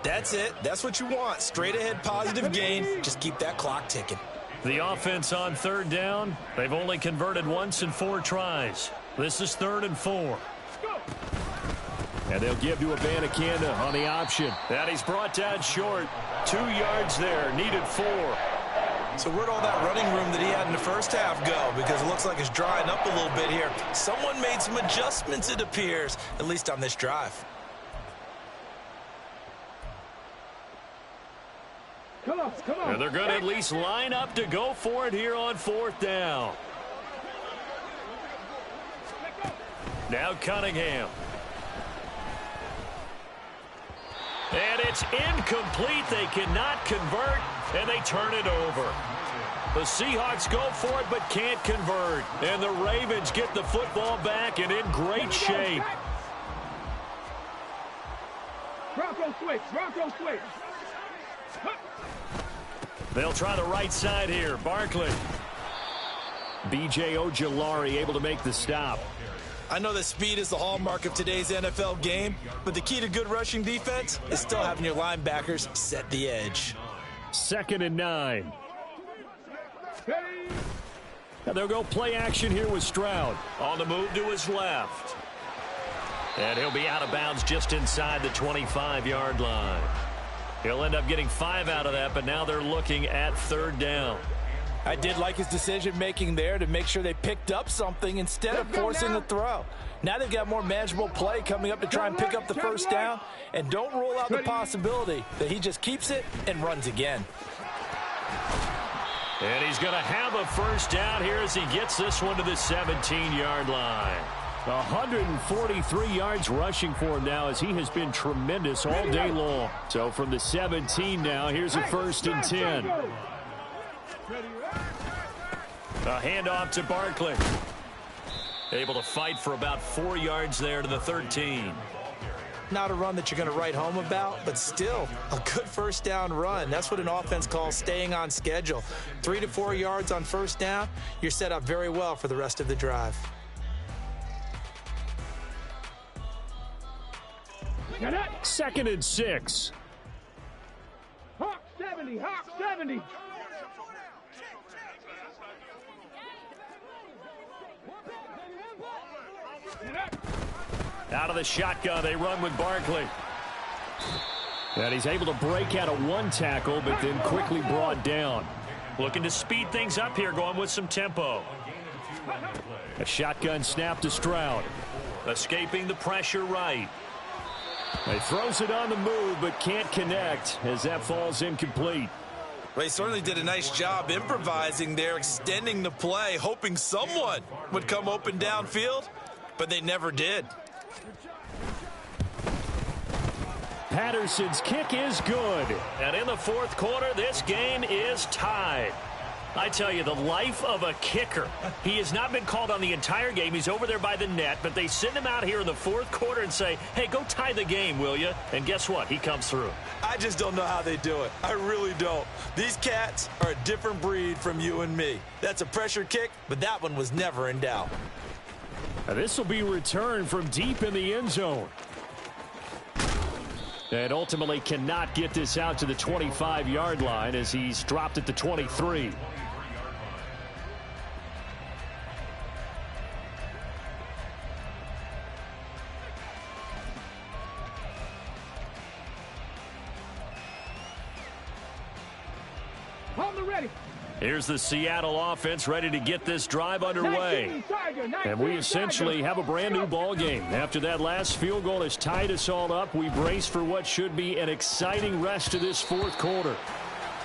That's it. That's what you want. Straight ahead positive gain. Just keep that clock ticking. The offense on 3rd down. They've only converted once in 4 tries. This is 3rd and 4. And they'll give to Abanikanda on the option. And he's brought down short. 2 yards there. Needed 4. So where'd all that running room that he had in the first half go? Because it looks like it's drying up a little bit here. Someone made some adjustments, it appears, at least on this drive. Come on, come on. And they're going to at least line up to go for it here on 4th down. Now Cunningham. And it's incomplete. They cannot convert, and they turn it over. The Seahawks go for it but can't convert. And the Ravens get the football back and in great shape. Bronco switch, Bronco switch. They'll try the right side here. Barkley. B.J. Ojulari able to make the stop. I know that speed is the hallmark of today's NFL game, but the key to good rushing defense is still having your linebackers set the edge. 2nd and 9. And they'll go play action here with Stroud. On the move to his left. And he'll be out of bounds just inside the 25-yard line. He'll end up getting 5 out of that, but now they're looking at 3rd down. I did like his decision-making there to make sure they picked up something instead of forcing the throw. Now they've got more manageable play coming up to try and pick up the 1st down, and don't rule out the possibility that he just keeps it and runs again. And he's going to have a 1st down here as he gets this one to the 17-yard line. 143 yards rushing for him now as he has been tremendous all day long. So from the 17 now, here's a 1st and 10. A handoff to Barkley. Able to fight for about 4 yards there to the 13. Not a run that you're going to write home about, but still a good 1st down run. That's what an offense calls staying on schedule. 3 to 4 yards on 1st down, you're set up very well for the rest of the drive. 2nd and 6. Hawk 70, Hawk 70. Out of the shotgun, they run with Barkley. And he's able to break out of 1 tackle, but then quickly brought down. Looking to speed things up here, going with some tempo. A shotgun snap to Stroud. Escaping the pressure right. He throws it on the move, but can't connect as that falls incomplete. Well, he certainly did a nice job improvising there, extending the play, hoping someone would come open downfield, but they never did. Patterson's kick is good. And in the 4th quarter, this game is tied. I tell you, the life of a kicker. He has not been called on the entire game. He's over there by the net, but they send him out here in the 4th quarter and say, hey, go tie the game, will you? And guess what? He comes through. I just don't know how they do it. I really don't. These cats are a different breed from you and me. That's a pressure kick, but that one was never in doubt. This will be returned from deep in the end zone. And ultimately cannot get this out to the 25-yard line as he's dropped at the 23. On the ready. Here's the Seattle offense ready to get this drive underway. And we essentially have a brand new ball game. After that last field goal has tied us all up, we brace for what should be an exciting rest of this 4th quarter.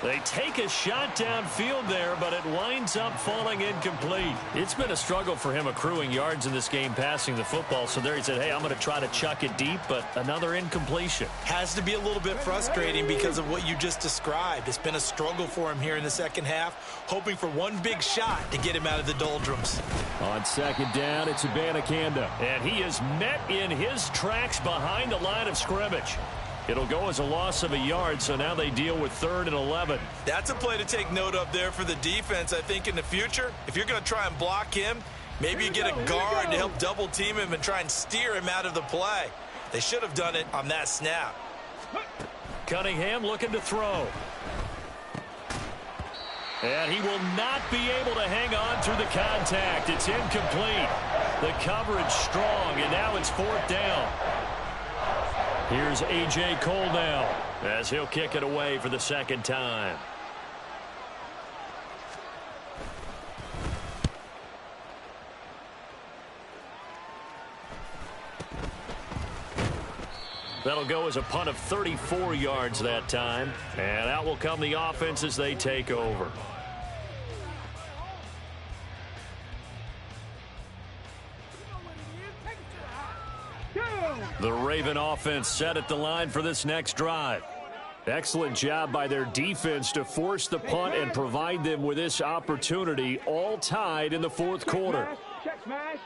They take a shot downfield there, but it winds up falling incomplete. It's been a struggle for him accruing yards in this game passing the football. So there he said, hey, I'm going to try to chuck it deep, but another incompletion. Has to be a little bit frustrating because of what you just described. It's been a struggle for him here in the 2nd half, hoping for one big shot to get him out of the doldrums. On 2nd down, it's Abanikanda. And he is met in his tracks behind the line of scrimmage. It'll go as a loss of a yard, so now they deal with 3rd and 11. That's a play to take note of there for the defense, I think, in the future. If you're going to try and block him, maybe you get a guard to help double team him and try and steer him out of the play. They should have done it on that snap. Cunningham looking to throw. And he will not be able to hang on through the contact. It's incomplete. The coverage strong, and now it's 4th down. Here's A.J. Cole now as he'll kick it away for the 2nd time. That'll go as a punt of 34 yards that time. And out will come the offense as they take over. The Raven offense set at the line for this next drive. Excellent job by their defense to force the punt and provide them with this opportunity, all tied in the 4th quarter. Check smash.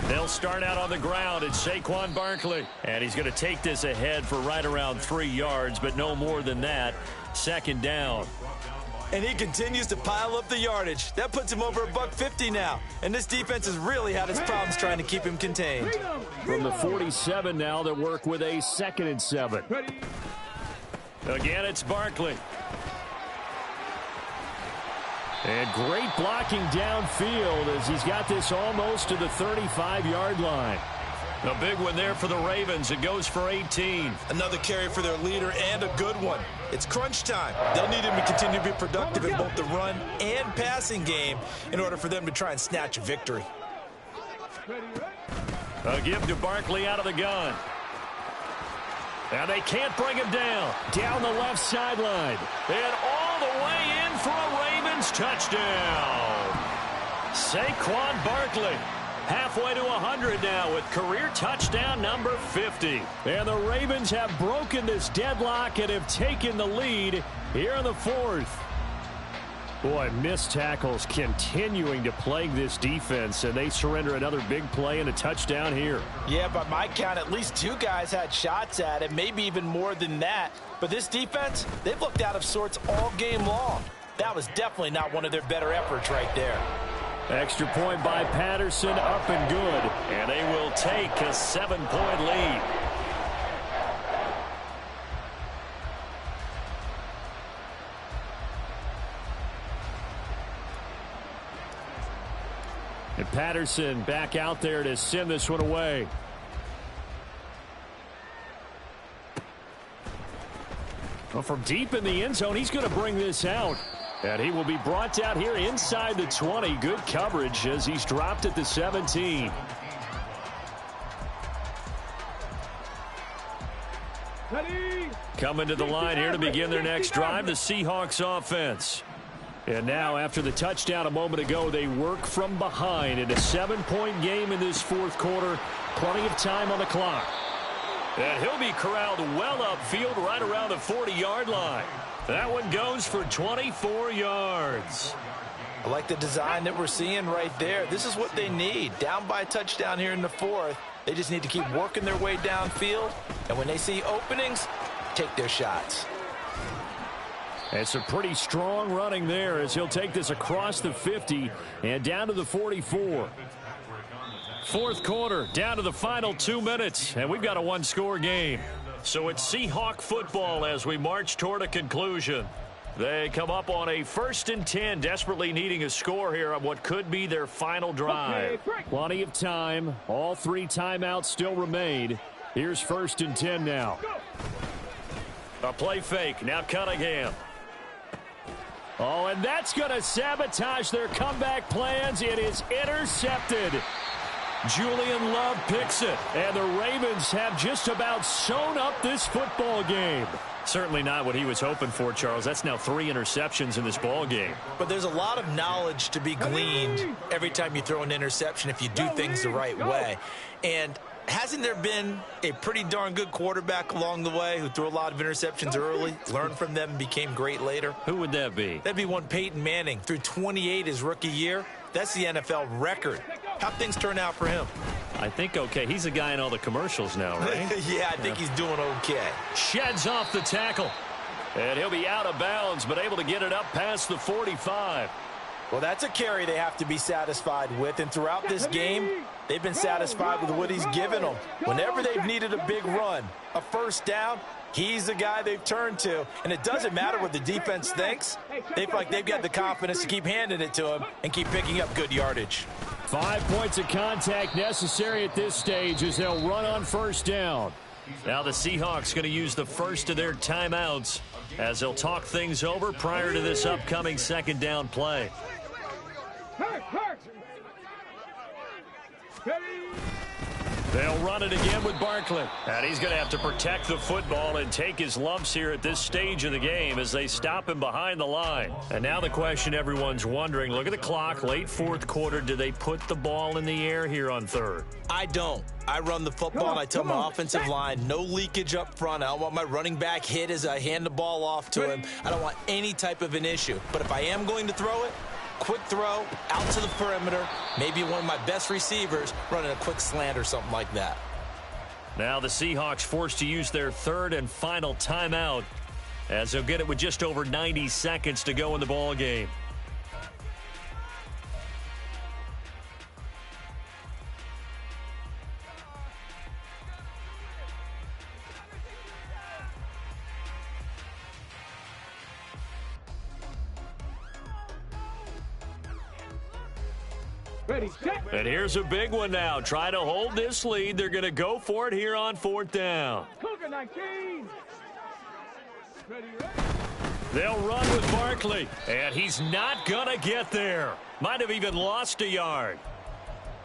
They'll start out on the ground. It's Saquon Barkley. And he's going to take this ahead for right around 3 yards, but no more than that. 2nd down. And he continues to pile up the yardage. That puts him over $150 now. And this defense has really had its problems trying to keep him contained. From the 47 now, they work with a 2nd and 7. Again, it's Barkley. And great blocking downfield as he's got this almost to the 35-yard line. A big one there for the Ravens. It goes for 18. Another carry for their leader and a good one. It's crunch time. They'll need him to continue to be productive in both the run and passing game in order for them to try and snatch a victory. A give to Barkley out of the gun. And they can't bring him down. Down the left sideline. And all the way in for a Ravens touchdown. Saquon Barkley. Halfway to 100 now with career touchdown number 50. And the Ravens have broken this deadlock and have taken the lead here in the fourth. Boy, missed tackles continuing to plague this defense, and they surrender another big play and a touchdown here. Yeah, by my count, at least two guys had shots at it, maybe even more than that. But this defense, they've looked out of sorts all game long. That was definitely not one of their better efforts right there. Extra point by Patterson, up and good. And they will take a 7-point lead. And Patterson back out there to send this one away. Well, from deep in the end zone, he's going to bring this out. And he will be brought down here inside the 20. Good coverage as he's dropped at the 17. Coming to the line here to begin their next drive, the Seahawks offense. And now, after the touchdown a moment ago, they work from behind in a 7-point game in this fourth quarter. Plenty of time on the clock. And he'll be corralled well upfield right around the 40-yard line. That one goes for 24 yards. I like the design that we're seeing right there. This is what they need. Down by a touchdown here in the fourth. They just need to keep working their way downfield. And when they see openings, take their shots. It's a pretty strong running there as he'll take this across the 50 and down to the 44. Fourth quarter, down to the final 2 minutes, and we've got a one-score game. So it's Seahawk football as we march toward a conclusion. They come up on a 1st and 10, desperately needing a score here on what could be their final drive. Plenty of time. All 3 timeouts still remain. Here's 1st and 10 now. A play fake. Now Cunningham. Oh, and that's going to sabotage their comeback plans. It is intercepted. Julian Love picks it, and the Ravens have just about sewn up this football game. Certainly not what he was hoping for, Charles. That's now 3 interceptions in this ball game. But there's a lot of knowledge to be gleaned every time you throw an interception if you do things the right way. And hasn't there been a pretty darn good quarterback along the way who threw a lot of interceptions early, learned from them, and became great later? Who would that be? That'd be one Peyton Manning. Threw 28 his rookie year. That's the NFL record. How'd things turn out for him? I think okay. He's a guy in all the commercials now, right? Yeah, I think he's doing okay. Sheds off the tackle. And he'll be out of bounds, but able to get it up past the 45. Well, that's a carry they have to be satisfied with. And throughout this game, they've been satisfied with what he's given them. Whenever they've needed a big run, a first down, he's the guy they've turned to. And it doesn't matter what the defense thinks. They feel like they've got the confidence to keep handing it to him and keep picking up good yardage. 5 points of contact necessary at this stage as they'll run on first down. Now the Seahawks going to use the first of their timeouts as they'll talk things over prior to this upcoming 2nd down play. They'll run it again with Barkley. And he's going to have to protect the football and take his lumps here at this stage of the game as they stop him behind the line. And now the question everyone's wondering, look at the clock, late fourth quarter, do they put the ball in the air here on 3rd? I don't. I run the football, and I tell my offensive line, no leakage up front. I don't want my running back hit as I hand the ball off to him. I don't want any type of an issue. But if I am going to throw it, quick throw, out to the perimeter, maybe one of my best receivers running a quick slant or something like that. Now the Seahawks forced to use their 3rd and final timeout as they'll get it with just over 90 seconds to go in the ball game. And here's a big one now. Try to hold this lead. They're going to go for it here on 4th down. They'll run with Barkley. And he's not going to get there. Might have even lost a yard.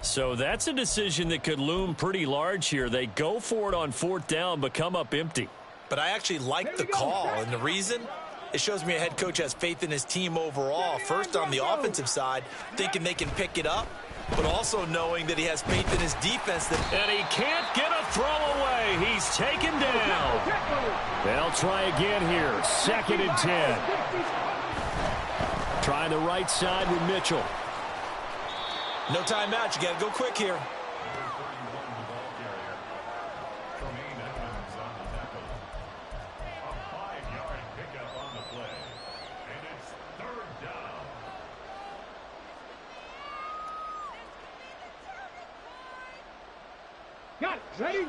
So that's a decision that could loom pretty large here. They go for it on 4th down, but come up empty. But I actually like the call, and the reason It shows me a head coach has faith in his team overall. First on the offensive side, thinking they can pick it up, but also knowing that he has faith in his defense. And he can't get a throw away. He's taken down. They'll try again here. 2nd and 10. Trying the right side with Mitchell. No timeout. You got to go quick here.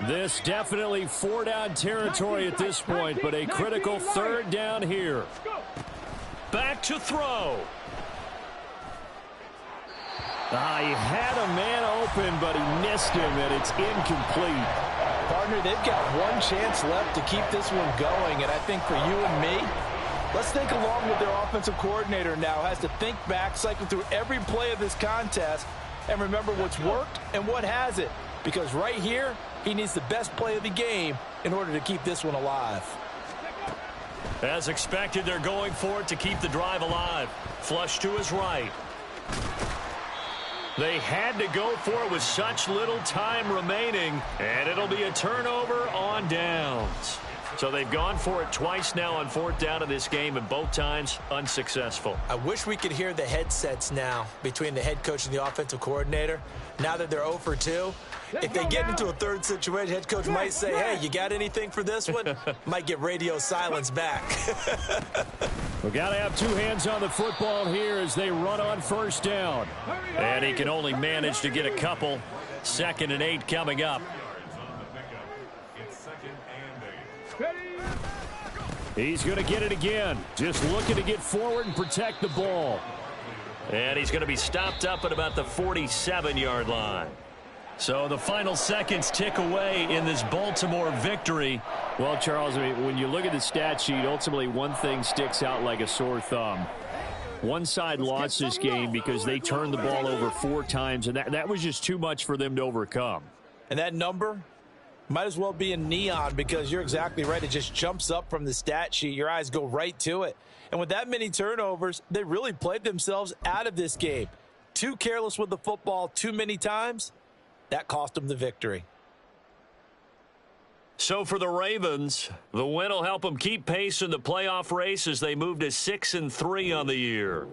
This definitely 4-down territory at this point, but a critical 3rd down here. Back to throw. He had a man open, but he missed him, and it's incomplete. Partner, they've got one chance left to keep this one going, and I think for you and me, let's think along with their offensive coordinator now. Has to think back, cycle through every play of this contest, and remember what's worked and what hasn't. Because right here, he needs the best play of the game in order to keep this one alive. As expected, they're going for it to keep the drive alive. Flush to his right. They had to go for it with such little time remaining, and it'll be a turnover on downs. So they've gone for it twice now on 4th down in this game, and both times unsuccessful. I wish we could hear the headsets now between the head coach and the offensive coordinator. Now that they're 0 for 2, if they get into a 3rd situation, head coach might say, hey, you got anything for this one? Might get radio silence back. We've got to have 2 hands on the football here as they run on 1st down. And he can only manage to get a couple. 2nd and 8 coming up. He's going to get it again. Just looking to get forward and protect the ball. And he's going to be stopped up at about the 47-yard line. So the final seconds tick away in this Baltimore victory. Well, Charles, I mean, when you look at the stat sheet, ultimately one thing sticks out like a sore thumb. One side lost this game because they turned the ball over 4 times, and that was just too much for them to overcome. And that number might as well be in neon, because you're exactly right. It just jumps up from the stat sheet. Your eyes go right to it. And with that many turnovers, they really played themselves out of this game. Too careless with the football too many times. That cost them the victory. So for the Ravens, the win will help them keep pace in the playoff race as they move to 6-3 on the year.